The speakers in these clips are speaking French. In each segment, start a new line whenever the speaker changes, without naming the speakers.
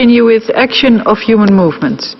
Continue with action of human movements.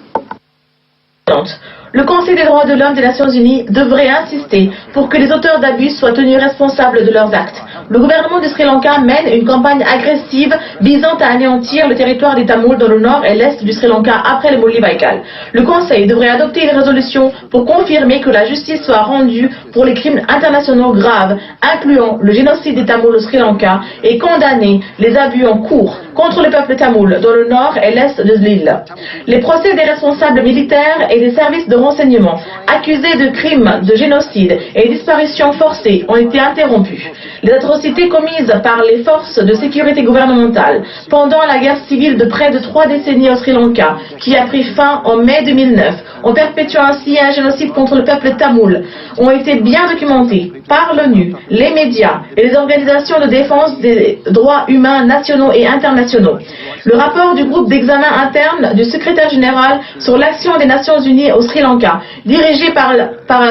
Le Conseil des droits de l'homme des Nations Unies devrait insister pour que les auteurs d'abus soient tenus responsables de leurs actes. Le gouvernement du Sri Lanka mène une campagne agressive visant à anéantir le territoire des Tamouls dans le nord et l'est du Sri Lanka après le Mouli-Baïkal. Le Conseil devrait adopter une résolution pour confirmer que la justice soit rendue pour les crimes internationaux graves, incluant le génocide des Tamouls au Sri Lanka, et condamner les abus en cours contre le peuple tamoul dans le nord et l'est de l'île. Les procès des responsables militaires et des services de renseignement accusés de crimes de génocide et disparitions forcées ont été interrompus. Les atrocités commises par les forces de sécurité gouvernementales pendant la guerre civile de près de 3 décennies au Sri Lanka, qui a pris fin en mai 2009, en perpétuant ainsi un génocide contre le peuple tamoul, ont été bien documentées par l'ONU, les médias et les organisations de défense des droits humains nationaux et internationaux. Le rapport du groupe d'examen interne du secrétaire général sur l'action des Nations Unies au Sri Lanka, dirigé par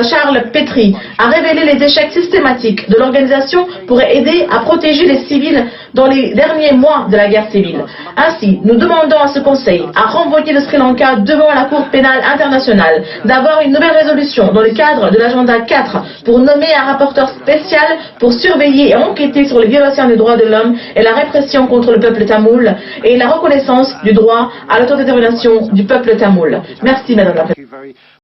Charles Petrie, a révélé les échecs systématiques de l'organisation pour aider à protéger les civils dans les derniers mois de la guerre civile. Ainsi, nous demandons à ce Conseil à renvoyer le Sri Lanka devant la Cour pénale internationale, d'avoir une nouvelle résolution dans le cadre de l'agenda 4 pour nommer un rapporteur spécial pour surveiller et enquêter sur les violations des droits de l'homme et la répression contre le peuple tamoul et la reconnaissance du droit à l'autodétermination du peuple tamoul. Merci, Madame la Présidente.